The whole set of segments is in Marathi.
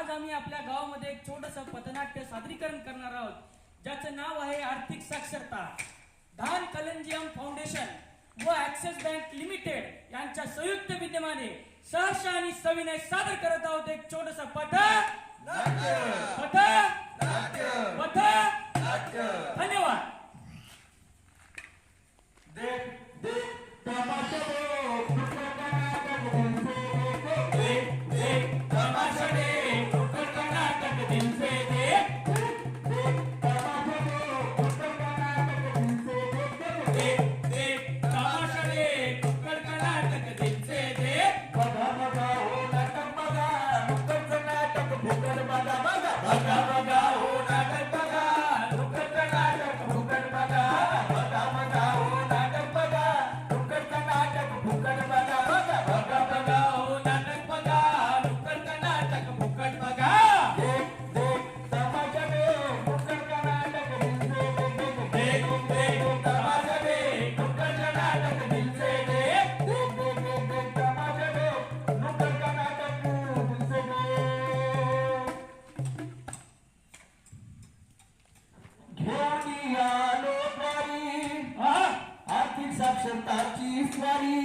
आज आम्ही आपल्या गावामध्ये एक छोटस पथनाट्य सादरीकरण करणार आहोत, ज्याचं नाव आहे आर्थिक साक्षरता. धान कलंजियम फाउंडेशन व ऍक्सिस बँक लिमिटेड यांच्या संयुक्त विद्यमाने सहर्ष आणि सविनय सादर करत आहोत एक छोटस धन्यवाद. साक्षरताची स्वारी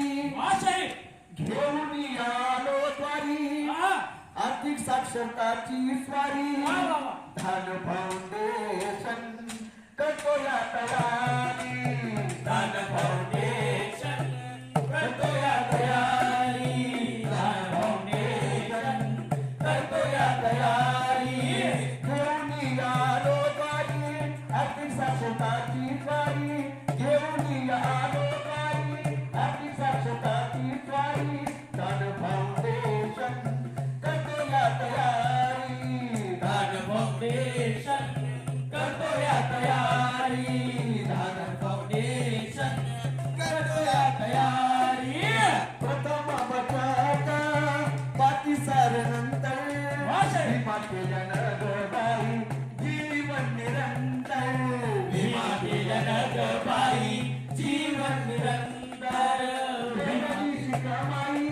घेऊन आलो द्वारी. आर्थिक साक्षरताची स्वारी धान फाउंडेशन करतो या तयारी. धान फाउंडेशन करतो या तयारी. धान फाउंडेशन करतो या तयारी. घेऊन आलो द्वारी आर्थिक साक्षरताची स्वारी. घेऊन आलो आर्थिक साक्षरताची स्वारी. धान फाउंडेशन करतो या तयारी. धान फाउंडेशन करतो या तयारी. धान फाउंडेशन करतो या तयारी. प्रथम बचत बाकी सार नंतर विमा केल्यानं गबाई जीवन निरंतर. विमा केल्यानं गबाई जीवन निरंतर. कमाई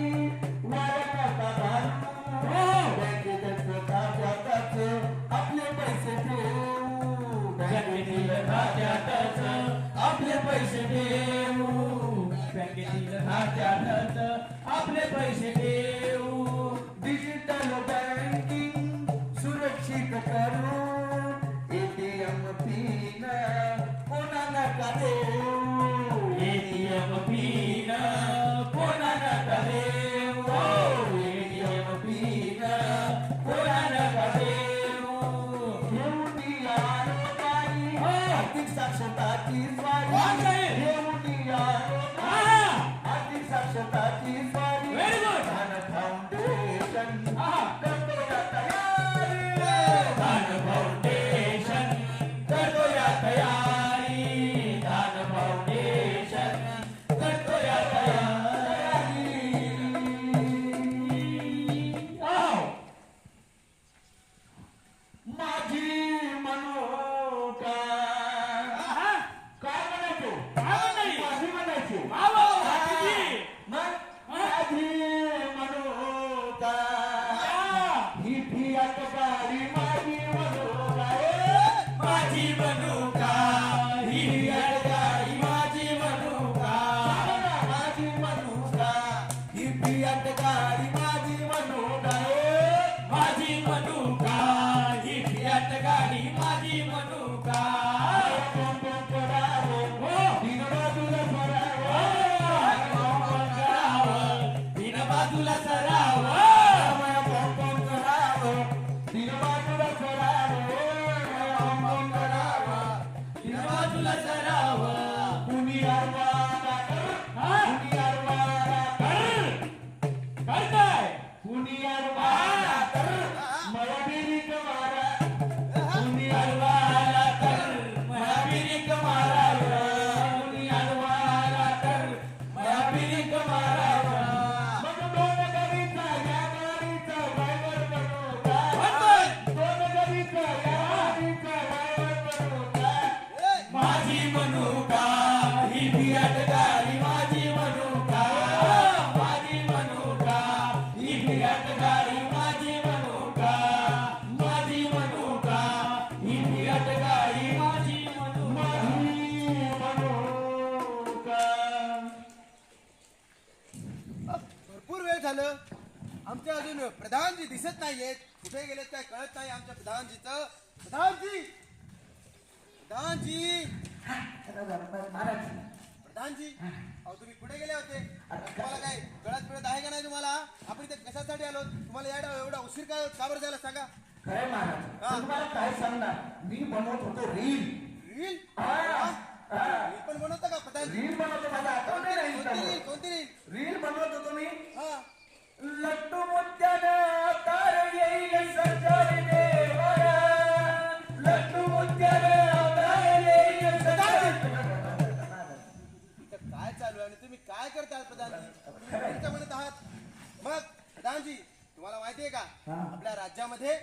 वाया घालू बँकेत खात्यातच आपले पैसे ठेवू. बँकेतील खात्यातच आपले पैसे ठेवू. बँकेतील खात्यातच आपले पैसे ठेवू. डिजिटल बँकिंग सुरक्षित करू. ATM पिन कोणा नका देऊ. ATM पिन कोणा नका देऊ. ATM पिन कोणा नका देऊ. घेऊन आलो द्वारी आर्थिक साक्षरताची स्वारी. घेऊन आलो आर्थिक साक्षरताची स्वारी. धान फाउंडेशन करतो या तयारी. धान फाउंडेशन करतो या तयारी. धान फाउंडेशन करतो या तयारी. माझी मनोका काय म्हणायचो. माझी म्हणायचो. माझी मनोका ही फियाट गाडी माझी मनोका. माझी मनोका ही फियाट गाडी माझी मनोका. माझी मनोका ही फियाट गाडी माझी मनोका. माझी मनोका ही फियाट गाडी माझी मनोका. बाजूला सराव तीन बाजूला सराव. कुणी अरवाना कुणी अरवाना कुणी अरवाना मला दिसत नाहीयेत, कुठे गेलेत काय कळत नाही आमच्या प्रधानजीचं. प्रधानजी, प्रधानजी, महाराज प्रधानजी, अहो तुम्ही कुठे गेले होते? तुम्हाला काय कळत कळत आहे का नाही तुम्हाला? आपण इथे कशासाठी आलो? तुम्हाला एवढा उशीर का बरं झाला सांगा? खरंय महाराज, हा. तुम्हाला काय सांगणार, मी बनवत होतो रील. रील? हा. रील पण बनवता का प्रधानजी? रील बनवतो, माझा आठवण नाही राहील कोणती रील? त्यामुळे. कोणती रील? रील बनवत होतो मी. हा. लट्टू मुत्यानं तार येईल सरकारी देवाला, लट्टू मुत्यानं तार येईल सरकारी. इथं काय चालू आहे आणि तुम्ही काय करताय प्रधानजी? तुम्ही कोणत्या म्हणत आहात? मग प्रधानजी, तुम्हाला माहितीये का हा. आपल्या राज्यामध्ये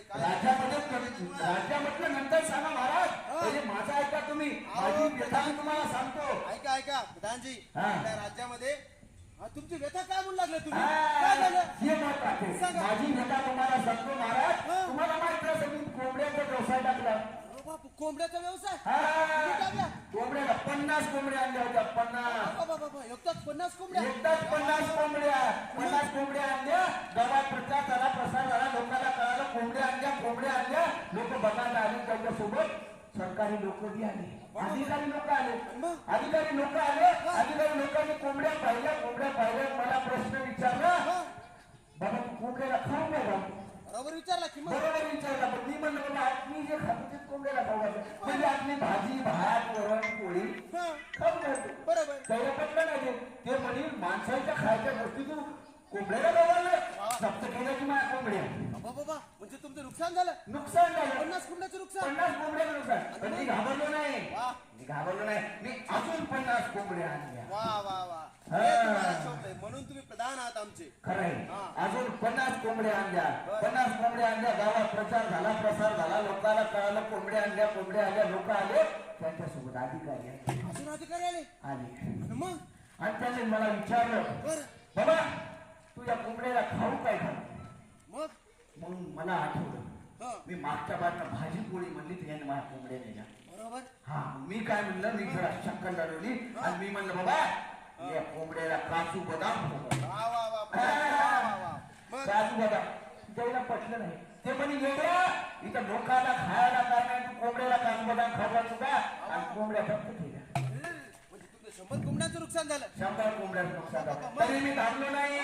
काय राज्यामधलं नंतर सांगा महाराज, पहिले माझा ऐका तुम्ही, माझी व्यथा मी तुम्हाला सांगतो. ऐका प्रधानजी, हा. आपल्या राज्यामध्ये तुमची व्यथा काय म्हणू लागले तुम्ही? हा, काय झालं? हे महत्वाचे. सांगा. माझी व्यथा तुम्हाला सांगतो महाराज. हा. तुम्हाला माहित असेल मी कोंबड्याचा व्यवसाय टाकला. अरे बाप, कोंबड्याचा व्यवसाय? हा. किती टाकला? कोंबड्याला 50 कोंबड्या आणल्या होत्या. 50 बाबा, एकटाच 50 कोंबड्या? एकदाच 50 कोंबड्या आणल्या. गावात प्रसार झाला, लोकांना कळालं कोंबड्या आणल्या. लोक बघायला आले, त्यांच्यासोबत सरकारी लोक बी आले, अधिकारी लोक आले. अधिकारी लोकांनी कोंबड्या पाहिल्या. मला प्रश्न विचारला, बाबा तू कोंबड्याला खाऊ काय घालतो? बरोबर विचारला की मग? बरोबर विचारला, पण मी म्हणलं बाबा मी जे खातो तेच कोंबड्याला खाऊ घालतो. म्हणजे आपली भाजी, भात, वरण, पोळी हा, खाऊ घालतो. बरोबर. त्याला पटलं नाही ते म्हणे माणसाच्या खायच्या गोष्टी तू कोंबड्याला गवाळलं, जप्त केलं की माझ्या कोंबड्या. बाबा, म्हणजे तुमचं नुकसान झालं? नुकसान झालं. 50 कोंबड्याचं नुकसान? 50 कोंबड्याचं नुकसान. पण मी घाबरलो नाही. वा मी अजून 50 कोंबड्या आणल्या. वा हा. हे तुम्हाला शोभतंय. म्हणून तुम्ही प्रधान आहात आमचे. खरंय, हा. अजून 50 कोंबड्या आणल्या. बरं. 50 कोंबड्या आणल्या. गावात प्रसार झाला, लोकांना कळालं कोंबड्या आणल्या. लोक आले, त्यांच्यासोबत अधिकारी अजून अधिकारी आले? आले. आणि मग? आणि त्यांनी मला विचारलं, बरं. बाबा तू या कोंबड्याला खाऊ काय घाल? मग? मग मला आठवलं, हा, मी मागच्या बाजूला भाजी पोळी म्हणली त्याने माझ्या कोंबड्या नेल्या. बरोबर. हा, मी काय म्हणलं, मी जरा शक्कल लढवली आणि मी म्हणलं बाबा या कोंबड्याला काजू बदाम खाऊ. वा प्रधान. मग? काजू बदाम त्याला पटलं नाही. ते म्हणे वेगळा इथं लोकांना खायला काय नाही, तू कोंबड्याला काजू बदाम खायला तुका आणि कोंबड्या फक्त केल्या. म्हणजे तुमचं 100 कोंबड्याचं नुकसान झालं? 100 कोंबड्याचं नुकसान झालं. तरी मी घाबरलो नाही.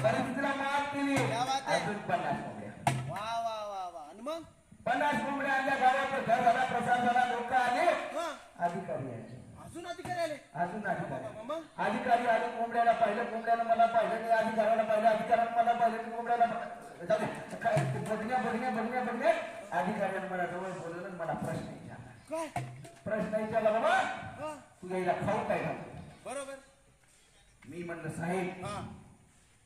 परिस्थितीला मात केली. क्या बात आहे. अजून 50 कोंबड्या. वा. आणि मग? 50 कोंबड्या आणल्या. गावात घर झाला, प्रसार झाला, लोक आले, हा, अधिकारी आले. अजून अधिकारी आले? अजून अधिकारी मग? अधिकारी आले. कोंबड्याला पाहिलं, कोंबड्याला मला पाहिलं, मी अधिकाऱ्याला पाहिलं, अधिकाऱ्याला मला पाहिलं, मी कोंबड्याला जाऊ दे. काय बघण्या अधिकाऱ्याने मला जवळ बोलवलं आणि मला प्रश्न विचारला. काय? प्रश्न विचारला, बाबा हा, तू यायला खाऊ काय घालतो? बरोबर. मी म्हणलं साहेब हा,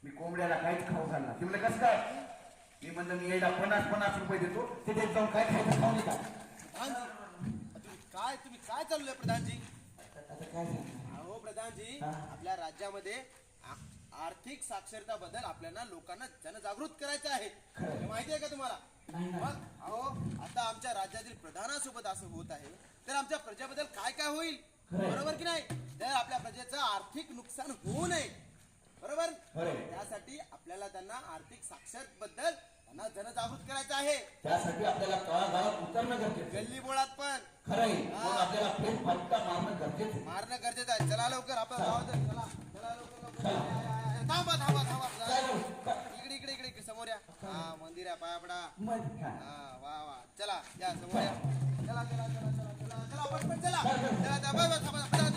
मी कोंबड्याला काहीच खाऊ घालणार. ते म्हणलं कसं काय? मी म्हणलं मी यायला 50 रुपये देतो, तिथे जाऊन काय खायचं खाऊ नका. प्रधानजी, तुम्ही काय चाललंय प्रधानजी? आता काय सांगणार? अहो प्रधानजी, हा. आपल्या राज्यामध्ये आर्थिक साक्षरता बद्दल आपल्याला लोकांना जनजागृत करायचं आहे. खरं. हे माहिती आहे का तुम्हाला? नाही. मग अहो आता आमच्या राज्यातील प्रधानासोबत असं होत आहे, तर आमच्या प्रजेबद्दल काय होईल? खरं. बरोबर की नाही? तर आपल्या प्रजेचं आर्थिक नुकसान होऊ नये, बरोबर? खरं. त्यासाठी आपल्याला त्यांना आर्थिक साक्षरते बद्दल त्यांना जनजागृत करायचं आहे. त्यासाठी आपल्याला तळागाळात उतरणं गरजेचं आहे. गल्ली बोळात पण खरंय, मग आपल्याला प्रेम फटका मारणं गरजेचं आहे. मारणं गरजेचं आहे. चला लवकर आपण चला लवकर. थांबा. इकडे समोर या. हा, मंदिर आहे, पाया पडा. हा, वा. चला या समोर या. चला पटपट चला.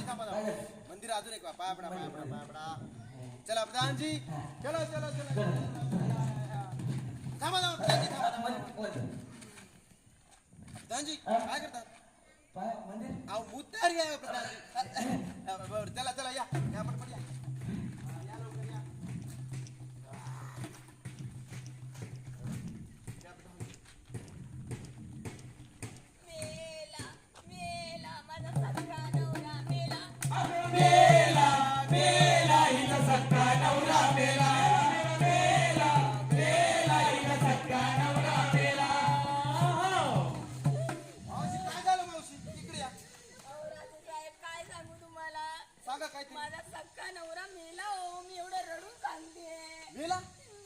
थांबा. मंदिर अजून एक पाया पडा. चला प्रधानजी, चला. थांबा. प्रधानजी काय करतात? अहो मुद्दारी आहे प्रधानजी. बरं, चला या पटपट या. या लवकर या. मेला माझा सगळा नवरा मेला. हिचा सख्खा नवरा मेला. हिचा सख्खा नवरा मेला. मावशी काय झालं मावशी? इकडे या. अहो राजू साहेब काय सांगू तुम्हाला, सांगा काहीतरी. माझा सख्खा नवरा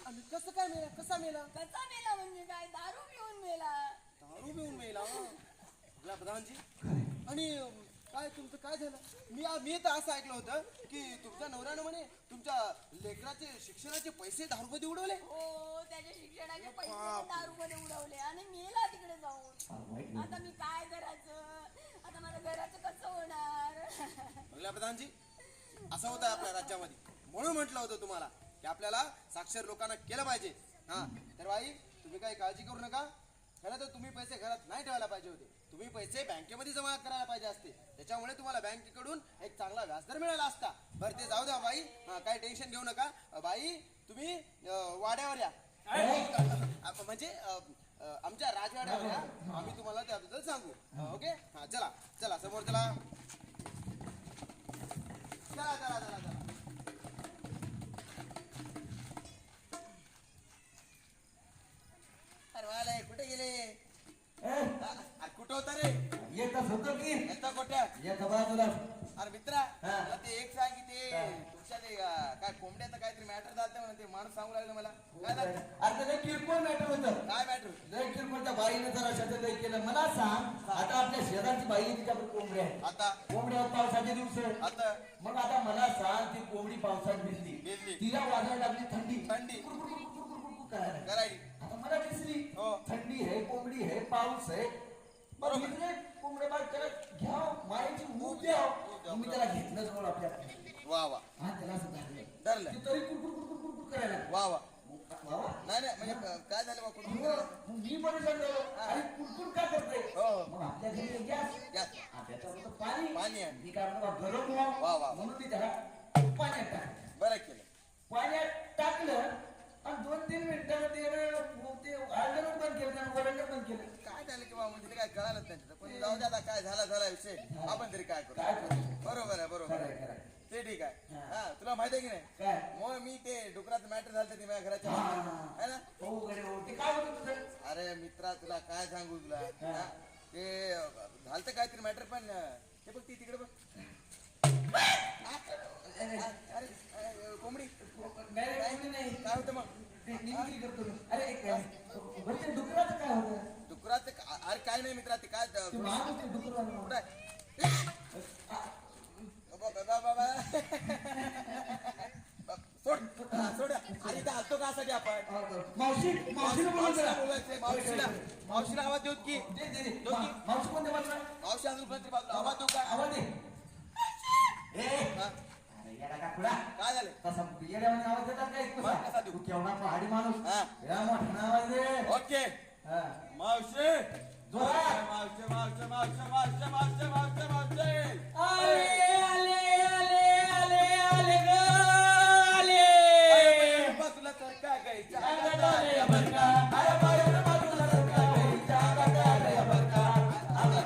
आणि कसं काय मेला, कसा मेला? कसा मेला म्हणजे काय? दारू पिऊन मेला. दारू पिऊन मेला आपला प्रधानजी. आणि काय तुमचं काय झालं? मी तर असं ऐकलं होतं की तुमच्या नवऱ्यानं म्हणे तुमच्या लेकराचे शिक्षणाचे पैसे दारूमध्ये उडवले. हो, त्याच्या शिक्षणाचे पैसे दारूमध्ये उडवले आणि मेला तिकडे जाऊन. आता मी काय करायचं? आता माझ्या घराचं कसं होणार? आपल्या प्रधानजी असं होतं आपल्या राज्यामध्ये, म्हणून म्हटलं होतं तुम्हाला की आपल्याला साक्षर लोकांना केलं पाहिजे. हा तर बाई तुम्ही काही काळजी करू नका. खरं तर तुम्ही पैसे घरात नाही ठेवायला पाहिजे होते. तुम्ही पैसे बँकेमध्ये जमा करायला पाहिजे असते. त्याच्यामुळे तुम्हाला बँकेकडून एक चांगला व्याजदर मिळाला असता. बरं ते जाऊ द्या बाई, काही टेन्शन घेऊ नका. बाई तुम्ही वाड्यावर या, म्हणजे आमच्या राजवाड्यावर या. आम्ही तुम्हाला त्याबद्दल सांगू. ओके हा चला चला समोर चला चला चला चला चला. अरे कुठे गेले? कुठं होता रे? येतच होतो की येता कोट्या? येत बाजूला. अरे मित्रा मला ते एक सांग की ते तुमच्या ते काय कोंबड्याचं काहीतरी मॅटर झालं म्हणून ते माणूस सांगू लागलं मला. काय झालं? आता ते किरकोळ मॅटर होतं. काय मॅटर? लय किरकोळ त्या बाईने जरा शब्द लय केलं. मला सांग, आता आपल्या शेजारची बाई आहे, तिच्याकडे कोंबड्या आहे. आता कोंबड्यावर पावसाचे दिवस आहे. आता मग आता मला सांग, ती कोंबडी पावसात भिजली, भिजली. तिला वाजायला लागली थंडी थंडी करायला लागली. करायली. आता मला दिसली हो. थंडी आहे, कोंबडी आहे, पाऊस आहे. बरोबर. कोंबड्या बाग त्याला घ्या, मारायची मूग द्या. मी त्याला घेतलंच म्हणून आपल्या वा वा हा त्याला असं धरलं. धरलं. ती तरी कुरकुर करायला लागली. वा वा. वा वा. नाही नाही म्हणजे काय झालं बा कुठून? मग मी पण झालो आणि कुरकुर का करते? हो. मग आपल्या घरी गॅस गॅस. त्याच्यावर पाणी पाणी आहे. मी काय म्हणतो गरम वा, वा. व्हावं म्हणून मी त्याला पाण्यात टाकलं. बरं केलं. पाण्यात टाकलं आणि 2-3 मिनिटांना ते आळणं बंद केलं, त्यानं वरंड बंद केलं. काय झालं की बाबा म्हणजे ते काय कळालंच नाही तिथं. पण जाऊ द्या आता, काय झाला विषय. आपण तरी काय काय करू? करू? बरोबर आहे बरोबर खरंय, आहे. खरंय. ते ठीक आहे. हा. हा तुला माहिती आहे की नाही? काय? मग मी ते डुकराचं मॅटर झालं ते माझ्या घराच्या हा, बाहेर. हा. है ना? हो गडे हो. ते काय होतं तुझं? अरे मित्रा तुला काय सांगू तुला. हा. हा? ते झालं काहीतरी मॅटर पण ते बघ ती तिकडे बघ. अरे कोंबडी नाही, नाही, नाही. काय होतं मग? ते निमित्त करतो मी. अरे एक बरं, ते डुकराचं काय होतं? डुकराचं अरे काय नाही मित्रा ते काय ते महाग ते डुकर वालं. कुठं आहे? बाबा सोड सोड. अरे इथं हलतो का साठी आपण? मावशीला बोलायचं. मावशीला आवाज देऊ की? मावशी कोणत्या बाजूला? मावशी अजून कोणतरी बाजूला आवाज देऊ का? आवाज दे. हा? अरे येडा का खुळा? काय झालं? तसा येड्यावानी आवाज देतात काय? मग कसा देऊ? तू केवढा पहाडी माणूस. हा. या मोठा आवाज दे. ओके हा. मावशी जोरात. मावशी मावशी मावशी मावशी मावशी मावशी मावशी आले आले आले आले आले ग आले. अरे बाबा, तुला तर काय काय आले बरं का? अरे बाजूला बाजूला रंगा गईच्या गाता आले बरं का. आले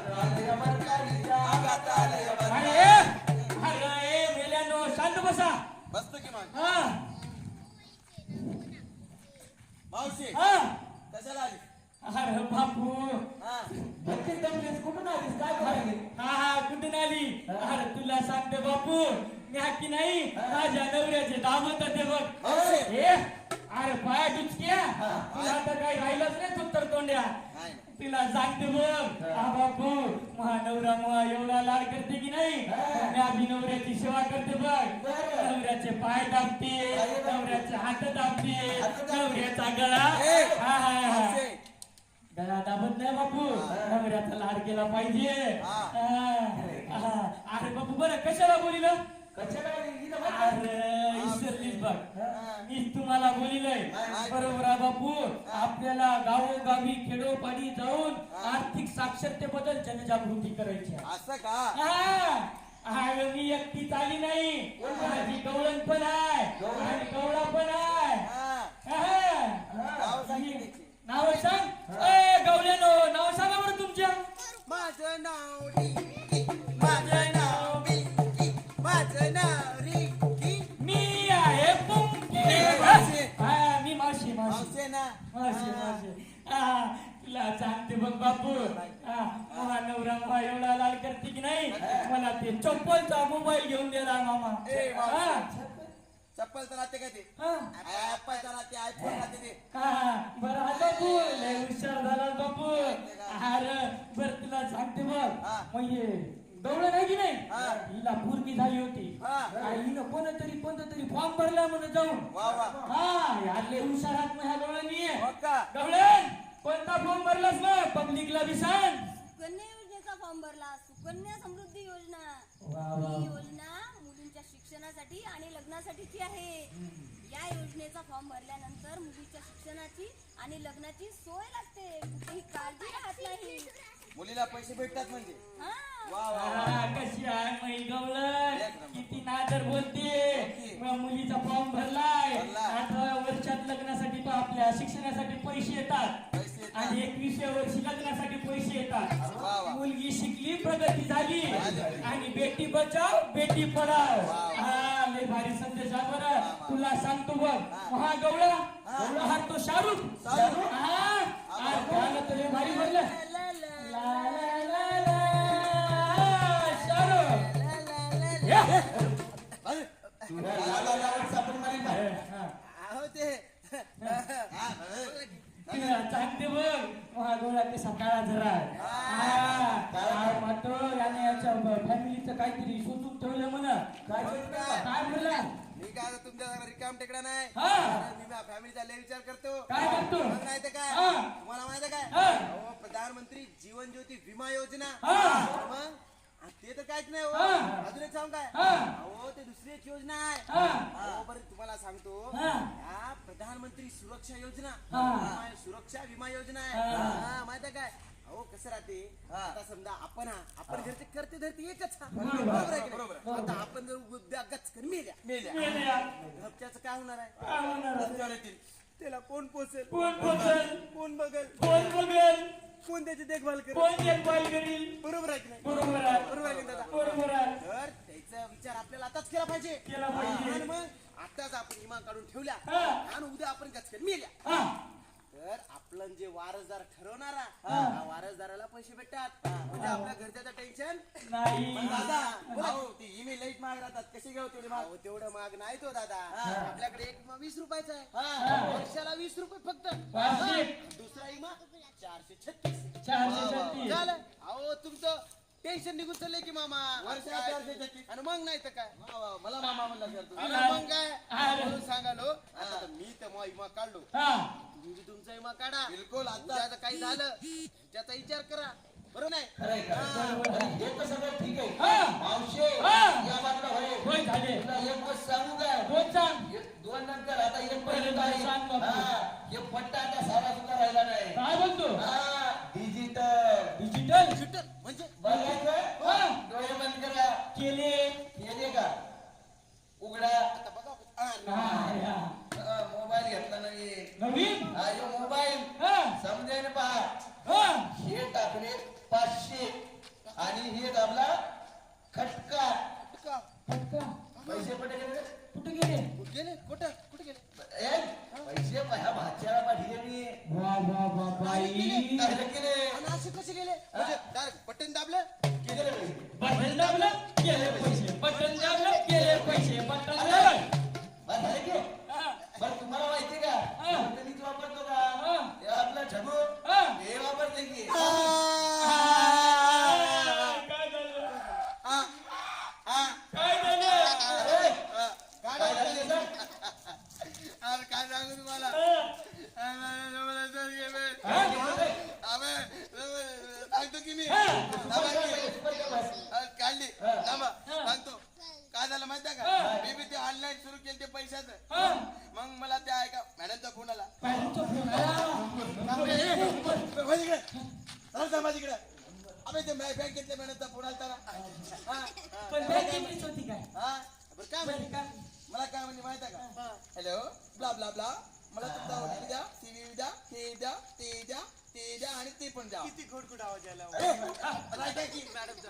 बरं का गीच्या गाता आले बरं का. अरे मेल्यानो शांत बसा. बसतो की मग. हा मावशी हा. कशाला आली? अरे बापू. हा भक्ती दमलीस, कुठून आलीस? काय करायली? हा कुठून आली? अरे तुला सांगते बापू, मी हाकी नाही माझ्या नवऱ्याचे दामत ते बघ. मावशी. हे अरे पाया डुचक्या, तुला आता काही राहिलंच नाही सुत्तर तोंड्या. नाही तिला सांगते बघ, हा बापू महानवरा मुळा एवढा लाड करते की नाही, मी आधी नवऱ्याची सेवा करते बघ. नवऱ्याचे पाय दाबते, नवऱ्याचे हात दाबते, नवऱ्याचा गळा. हा हा हा. मावशी. गळा दाबत नाही बापू, नवऱ्याचा लाड केला पाहिजे. अरे बापू बरं कशाला बोलिलं? कशाला आली? इथं बघ. अरे ईश्वरलीच बघ, मीच तुम्हाला बोलिलंय. बरोबर आहे बापू, आपल्याला गावोगावी खेडोपाडी जाऊन आर्थिक साक्षरतेबद्दल जनजागृती करायची आहे. असं का? अरे मी एकटीच आली नाही, माझी गवळण पण आहे आणि गवळा पण आहे. नाव सांगितली त्याची. नाव सांग. ए गवल्यानो, नाव सांगा बरं तुमच्या. माझं नाव रिकी, माझं नाव बिकी, माझं नाव रिकी. मी आहे पुंकी. मावशी. हा मी मावशी मावशी मावशी ना. मावशी मावशी. तुला सांगते बघ बापू, महानवरा मुळा एवढा लाड करते की नाही, मला ते चप्पलचा मोबाईल घेऊन दिला मामा. ए, मावशी. चप्पलचं राहते का ते हा. ऍपलचं राहते आयफोन राहते ते हा, बरं हा बापू लय हुशार झाला बापू. अरे बरं तुला सांगते बघ हा. म्हणजे गवळण आहे की नाही हा. हिला पूर्वी झाली होती हा. आणि हिनं कोणतरी फॉर्म भरला म्हणून जाऊन वा वा हा यार लय हुशार आहात मग ह्या गवळणी हो का गवळण कोणता फॉर्म भरलास मग पब्लिकला बी सांग. सुकन्या योजनेचा फॉर्म भरला सुकन्या समृद्धी योजना वा, वा. ही योजना मुलींच्या शिक्षणासाठी आणि लग्नासाठीची आहे. या योजनेचा फॉर्म भरल्यानंतर मुलीच्या शिक्षणाची आणि लग्नाची सोय लागते कुठेही काळजी राहत नाही. मुलीला पैसे भेटतात म्हणजे हा वा वा हा, कशी आहे मग गवळण किती नादर बोलते मग मुलीचा फॉर्म भरलाय भरला. 18 वर्षात लग्नासाठी तो आपल्या शिक्षणासाठी पैसे येतात पैसे येतात. आणि 21व्या वर्षी लग्नासाठी पैसे येतात. वा वा मुलगी शिकली प्रगती झाली आणि बेटी बचाव बेटी पढाव. हा लय भारी संदेश आहे बरं. तुला सांगतो बघ हा गवळा हा तो शाहरुख हा गाणं तर लय भारी बोललं. ला ला ला ला शाहरुख अरे, तुला लालावर सापड मारीन का? हा. अहो ते चांगते बघ महागोळा ते सकाळा जरा मात्र याने याच्या फॅमिलीचं काहीतरी सोचून ठेवलं म्हणा. काय बोलला मी काय तुमच्या रिकाम टेकडा नाही हा. अरे, मी माझ्या फॅमिलीचा लय विचार करतो काय करतो? मग नाही तर काय हा. तुम्हाला माहिती आहे हा. काय अहो, प्रधानमंत्री जीवन ज्योती विमा योजना हा. मग आणि ते तर काहीच नाही हो हा. अजून एक सांग काय हा. अहो ते दुसरी एक योजना आहे हा. अहो, बरं तुम्हाला सांगतो हा. या प्रधानमंत्री सुरक्षा योजना हा. सुरक्षा विमा योजना आहे हा. हा, माहिती आहे काय अहो कसं राहते आता समजा आपण घरचे करते धरते एकच हा. बरोबर. बरोबर आहे की नाही? आता आपण जर उद्या गचकन मेल्या घरच्याचं काय होणार आहे काय होणार? रस्त्यावर येतील त्याला कोण पोचेल कोण पोचल कोण बघेल कोण बघेल कोण त्याची देखभाल करेल कोण देखभाल करील. बरोबर आहे की नाही बरोबर आहे बरोबर आहे की नाही दादा? बरोबर आहे तर त्याचा विचार आपल्याला आताच केला पाहिजे केला पाहिजे. आणि मग आताच आपण विमा काढून ठेवल्या हा. आणि उद्या आपण गचकन मेल्या हा. तर आपलं जे वारसदार ठरवणारा त्या वारसदाराला पैसे भेटतात म्हणजे आपल्या घरच्याचं टेन्शन नाही दादा अहो, ते ईमेल लाईट महाग राहतात कसे घेऊ तेवढे महाग तेवढं महाग नाही तो दादा आपल्याकडे एक 20 रुपयाचा आहे वर्षाला 20 रुपये फक्त वार्षिक. दुसरा इमा 436 436. झालं अहो तुमचं टेन्शन निघून चाललंय की मामा वर्षाला 436 आणि मग नाही तर काय मला मामा म्हणला मग काय म्हणून सांगालो आता तर मी तर मग इमा काढलो हा. तुम्ही बी तुमचा इमा काढा बिलकुल आता काही झालं त्याचा विचार करा बरोबर नाही खरंय का? अरे, हे तर सगळं ठीक आहे हा. मावशे हा. या बाजूला होय. होय झाले तुला एक गोष्ट सांगू का दोन सांग दोन नंतर आता एक पर्यंत आहे. सांग बाबू. हा, हे पट्टा आता सारा सुद्धा राहिला नाही काय बोलतो डिजिटल डिजिटल शूटर म्हणजे बघायचं हा. डोळे बंद करा केले केले का उघडा आता बघा मोबाईल घेतला नाही नवीन हा यो मोबाईल हा. समजायला पहा हा. हे टाकले 500 आणि हे दाबला खटका फटका. पैसे पटे गेले कुठे गेले गेले कुठे गेले पैसे ह्या भाच्याला पाठीले मी वा वा वा बाई काय केले आणि असे कसे गेले म्हणजे डायरेक्ट बटन दाबलं गेले पैसे बटन दाबलं गेले पैसे बटन दाबलं गेले पैसे बटन दाबलं बस झाले की हा. बरं तुम्हाला माहिती का हा. कंपनीच वापरतो का हा. हे आपला छगो हा. हे वापरते की काय झालं आ, आ, काय झालं अरे, आ, काय झालं त्याचं? अरे काय सांगू तुम्हाला काय केलं रे? सांगतो की मी काढली सांगतो काय झालं माहिती आहे का मी बी ते ऑनलाईन सुरू केलं ते पैशाचं हा. मग मला त्या ऐका मॅडमचा फोन आला पॅरेंटचा फोन आला. माझीकडे अबे ते बँकेतल्या मॅडमचा फोन आला पण बँक इंग्लिश होती काय बरं काय म्हणते मला काय म्हणजे माहिती आहे का हॅलो ब्ला ब्ला ब्ला मला तुमचा OTP द्या CV द्या हे द्या ते द्या ते द्या आणि ते पण द्या किती खोडखोड आवाज आला मॅडमचा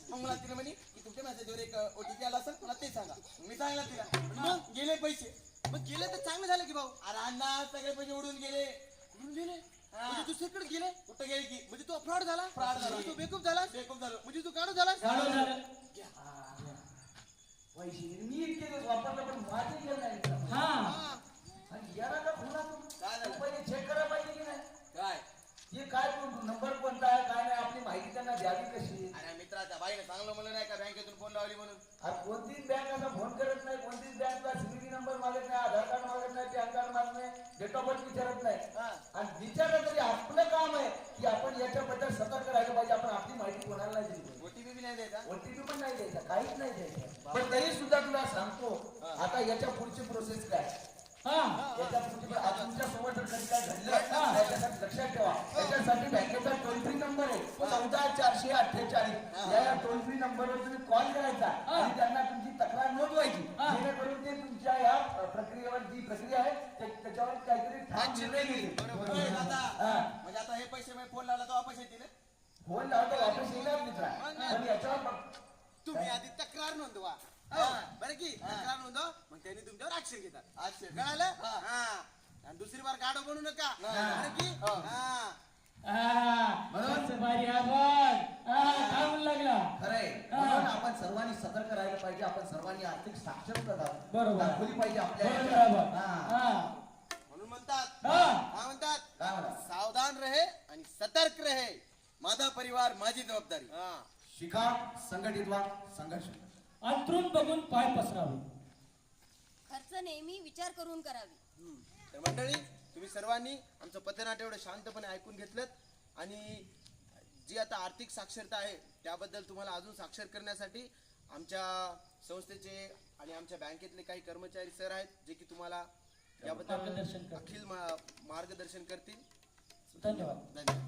मग मला तिने म्हणे की तुमच्या मेसेजवर एक OTP आला असेल मला ते सांगा मी सांगितलं तिला मग गेले पैसे मग गेले तर चांगलं झालं की भाऊ अरे अण्णा सगळे पैसे उडून गेले म्हणजे दुसरीकडे गेले कुठं गेले की म्हणजे तो फ्रॉड झाला तू बेकूफ झाला म्हणजे तू काढू झाला झालं झालं पैसे मी इतके दिवस वापरलं पण माझे गेलं नाही हा हा. आणि याला का खुला काय झालं? तू पहिले चेक करायला पाहिजे की नाही काय हे काय नंबर कोणता आहे काय नाही आपली माहिती त्यांना द्यावी कशी अरे मित्रा त्या बाईने चांगलं म्हणलं नाही का बँकेतून फोन लावली म्हणून आज कोणतीच बँक आता फोन करत नाही कोणतीच बँकला सीबीटी नंबर मागत नाही आधार कार्ड मागत नाही पॅन कार्ड मागत नाही डेट ऑफ बर्थ विचारत नाही हा. आणि विचारलं तरी आपलं काम आहे की आपण याच्याबद्दल सतर्क राहिलं पाहिजे आपण आपली माहिती कोणाला नाही दिली पाहिजे ओटीपी बी नाही द्यायचा ओटीपी पण नाही द्यायचा काहीच नाही द्यायचं पण तरी सुद्धा तुला सांगतो आता याच्या पुढची प्रोसेस काय हा याच्या पुढची आज तुमच्या सोबत जर कधी काय घडलं याच्यासाठी लक्षात ठेवा याच्यासाठी बँकेचा टोल फ्री नंबर आहे 14,448 या टोल फ्री नंबरवर तुम्ही कॉल करायचा आणि त्यांना तुमची तक्रार नोंदवायची जेणेकरून ते तुमच्या या प्रक्रियेवर जी प्रक्रिया आहे त्याच्यावर काहीतरी ठाम निर्णय घेतील बरोबर आहे, दादा. हा. म्हणजे आता हे पैसे मी फोन लावला तर वापस येतील फोन लावतो वापस येणार मित्रा पण याच्यावर तुम्ही आधी तक्रार नोंदवा बरं की तक्रार नोंदवा मग त्यांनी तुमच्यावर ऍक्शन घेतात ऍक्शन कळालं हा आणि दुसरी बार गाडो बनू नका बरं की हा बरोबर भारी आभार काय म्हणू लागला खरंय म्हणून आपण सर्वांनी सतर्क राहिलं पाहिजे आपण सर्वांनी आर्थिक साक्षरता बरोबर. दाखवली पाहिजे आपल्या बरोबर याच्यात. आभार. हा. हा म्हणून म्हणतात हा. काय म्हणतात काय म्हणा सावधान रहे आणि सतर्क रहे माझा परिवार माझी जबाबदारी शिका संघटित व्हा संघर्ष अंतरून बघून पाय पसरावे खर्च नेहमी विचार करून करावी तर मंडळी तुम्ही सर्वांनी आमचं पथनाट्य एवढं शांतपणे ऐकून घेतलं आणि जी आता आर्थिक साक्षरता आहे त्याबद्दल तुम्हाला अजून साक्षर करण्यासाठी आमच्या संस्थेचे आणि आमच्या बँकेतले काही कर्मचारी सर आहेत जे की तुम्हाला याबद्दल मार्गदर्शन करतील. अखिल मार्गदर्शन करतील धन्यवाद धन्यवाद